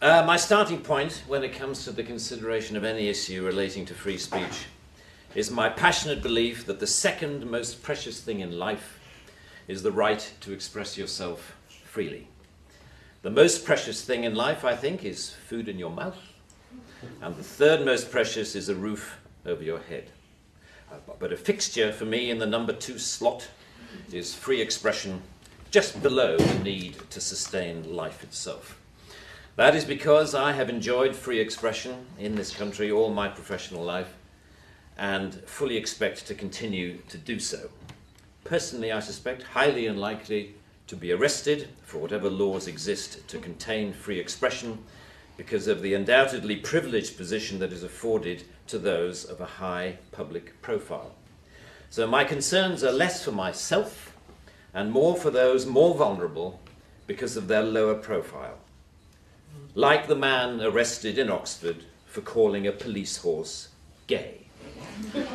My starting point when it comes to the consideration of any issue relating to free speech is my passionate belief that the second most precious thing in life is the right to express yourself freely. The most precious thing in life, I think, is food in your mouth, and the third most precious is a roof over your head. But a fixture for me in the number 2 slot is free expression, just below the need to sustain life itself. That is because I have enjoyed free expression in this country all my professional life and fully expect to continue to do so. Personally, I suspect highly unlikely to be arrested for whatever laws exist to contain free expression because of the undoubtedly privileged position that is afforded to those of a high public profile. So my concerns are less for myself and more for those more vulnerable because of their lower profile. Like the man arrested in Oxford for calling a police horse gay,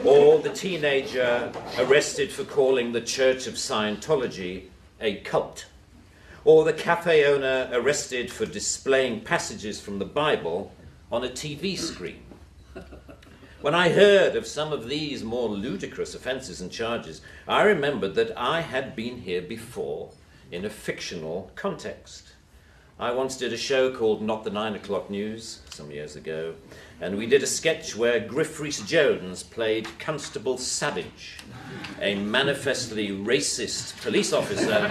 or the teenager arrested for calling the Church of Scientology a cult, or the cafe owner arrested for displaying passages from the Bible on a TV screen. When I heard of some of these more ludicrous offences and charges, I remembered that I had been here before in a fictional context. I once did a show called Not the 9 O'Clock News some years ago, and we did a sketch where Griff Rhys-Jones played Constable Savage, a manifestly racist police officer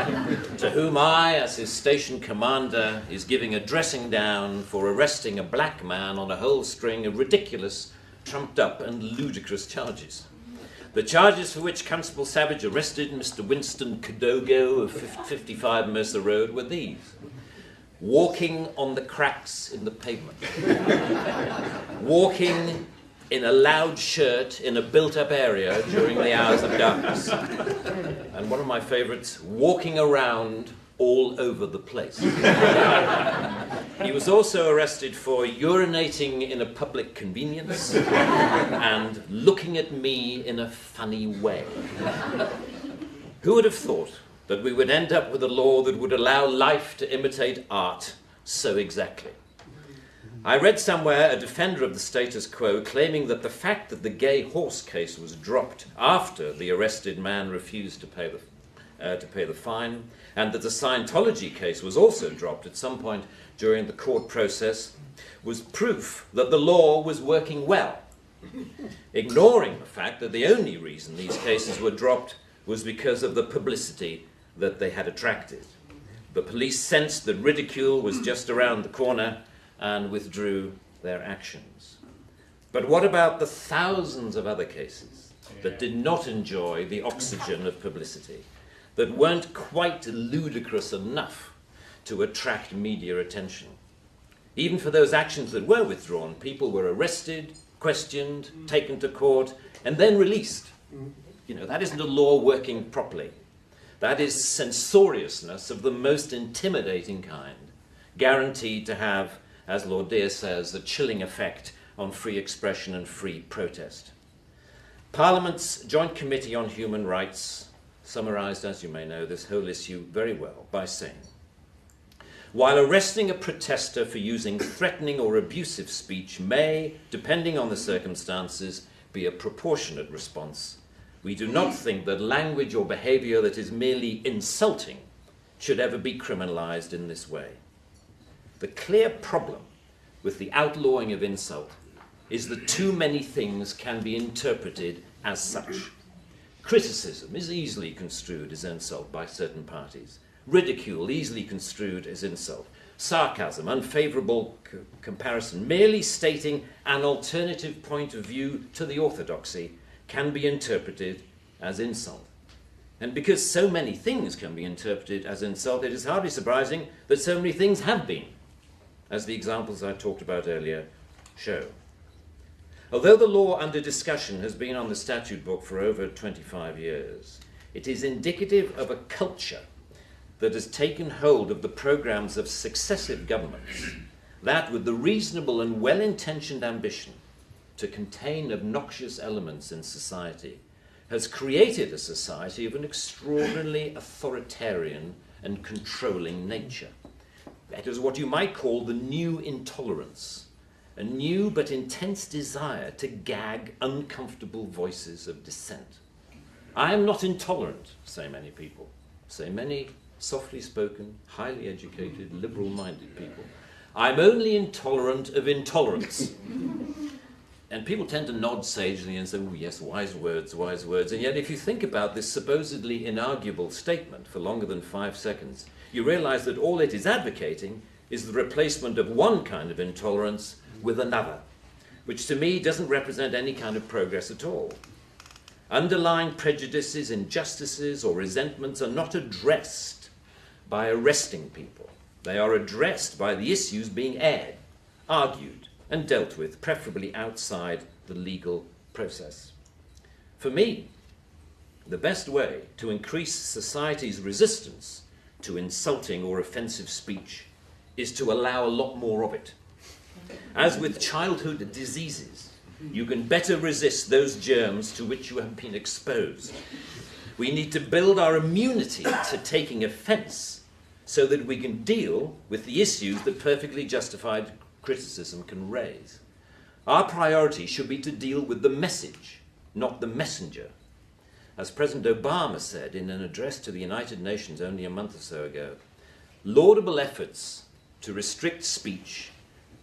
to whom I, as his station commander, is giving a dressing down for arresting a black man on a whole string of ridiculous, trumped-up and ludicrous charges. The charges for which Constable Savage arrested Mr. Winston Kadogo of 55 Mercer Road were these: walking on the cracks in the pavement, walking in a loud shirt in a built-up area during the hours of darkness, and one of my favourites, walking around all over the place. He was also arrested for urinating in a public convenience and looking at me in a funny way. Who would have thought that we would end up with a law that would allow life to imitate art so exactly? I read somewhere a defender of the status quo claiming that the fact that the gay horse case was dropped after the arrested man refused to pay the fine, and that the Scientology case was also dropped at some point during the court process, was proof that the law was working well, ignoring the fact that the only reason these cases were dropped was because of the publicity that they had attracted. The police sensed that ridicule was just around the corner and withdrew their actions. But what about the thousands of other cases that did not enjoy the oxygen of publicity, that weren't quite ludicrous enough to attract media attention? Even for those actions that were withdrawn, people were arrested, questioned, taken to court, and then released. You know, that isn't a law working properly. That is censoriousness of the most intimidating kind, guaranteed to have, as Lord Deer says, a chilling effect on free expression and free protest. Parliament's Joint Committee on Human Rights summarised, as you may know, this whole issue very well by saying, while arresting a protester for using threatening or abusive speech may, depending on the circumstances, be a proportionate response, we do not think that language or behaviour that is merely insulting should ever be criminalised in this way. The clear problem with the outlawing of insult is that too many things can be interpreted as such. Criticism is easily construed as insult by certain parties. Ridicule easily construed as insult. Sarcasm, unfavourable comparison, merely stating an alternative point of view to the orthodoxy can be interpreted as insult. And because so many things can be interpreted as insult, it is hardly surprising that so many things have been, as the examples I talked about earlier show. Although the law under discussion has been on the statute book for over 25 years, it is indicative of a culture that has taken hold of the programmes of successive governments, that with the reasonable and well-intentioned ambition to contain obnoxious elements in society, has created a society of an extraordinarily authoritarian and controlling nature. it is what you might call the new intolerance, a new but intense desire to gag uncomfortable voices of dissent. I am not intolerant, say many people, say many softly spoken, highly educated, liberal-minded people. I'm only intolerant of intolerance. And people tend to nod sagely and say, oh yes, wise words, wise words. And yet if you think about this supposedly inarguable statement for longer than 5 seconds, you realize that all it is advocating is the replacement of one kind of intolerance with another, which to me doesn't represent any kind of progress at all. Underlying prejudices, injustices, or resentments are not addressed by arresting people. They are addressed by the issues being aired, argued, and dealt with, preferably outside the legal process. For me, the best way to increase society's resistance to insulting or offensive speech is to allow a lot more of it. As with childhood diseases, you can better resist those germs to which you have been exposed. We need to build our immunity to taking offense so that we can deal with the issues that perfectly justified criticism can raise. Our priority should be to deal with the message, not the messenger. As President Obama said in an address to the United Nations only a month or so ago, laudable efforts to restrict speech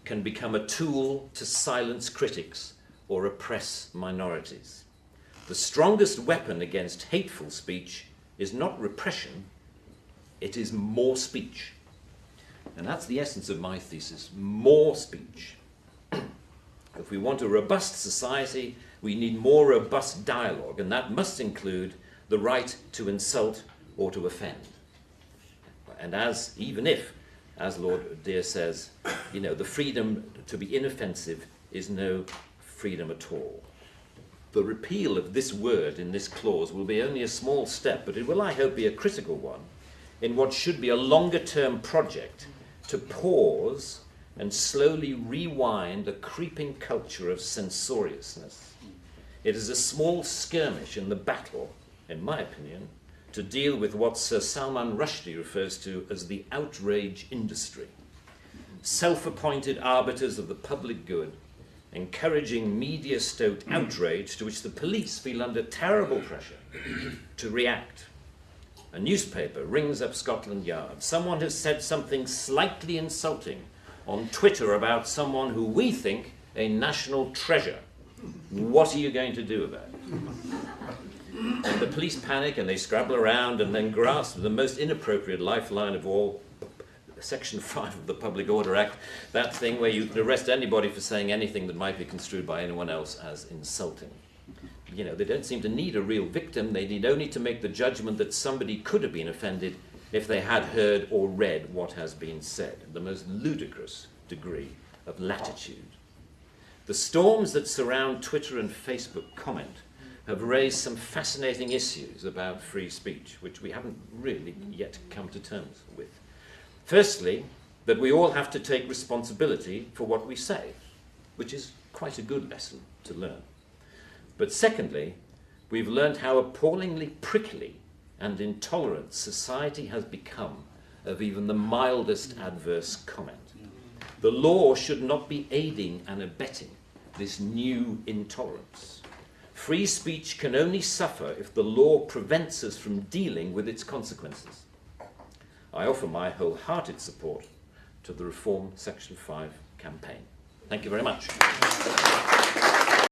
can become a tool to silence critics or oppress minorities. The strongest weapon against hateful speech is not repression, it is more speech. And that's the essence of my thesis, more speech. If we want a robust society, we need more robust dialogue, and that must include the right to insult or to offend. And even if, as Lord Dear says, the freedom to be inoffensive is no freedom at all. The repeal of this word in this clause will be only a small step, but it will, I hope, be a critical one in what should be a longer-term project to pause and slowly rewind a creeping culture of censoriousness. It is a small skirmish in the battle, in my opinion, to deal with what Sir Salman Rushdie refers to as the outrage industry. Self-appointed arbiters of the public good, encouraging media-stoked outrage to which the police feel under terrible pressure to react. A newspaper rings up Scotland Yard. Someone has said something slightly insulting on Twitter about someone who we think a national treasure. What are you going to do about it? And the police panic and they scrabble around and then grasp the most inappropriate lifeline of all, Section 5 of the Public Order Act, that thing where you can arrest anybody for saying anything that might be construed by anyone else as insulting. They don't seem to need a real victim. They need only to make the judgment that somebody could have been offended if they had heard or read what has been said. The most ludicrous degree of latitude. The storms that surround Twitter and Facebook comment have raised some fascinating issues about free speech, which we haven't really yet come to terms with. Firstly, that we all have to take responsibility for what we say, which is quite a good lesson to learn. But secondly, we've learned how appallingly prickly and intolerant society has become of even the mildest adverse comment. The law should not be aiding and abetting this new intolerance. Free speech can only suffer if the law prevents us from dealing with its consequences. I offer my wholehearted support to the Reform Section 5 campaign. Thank you very much.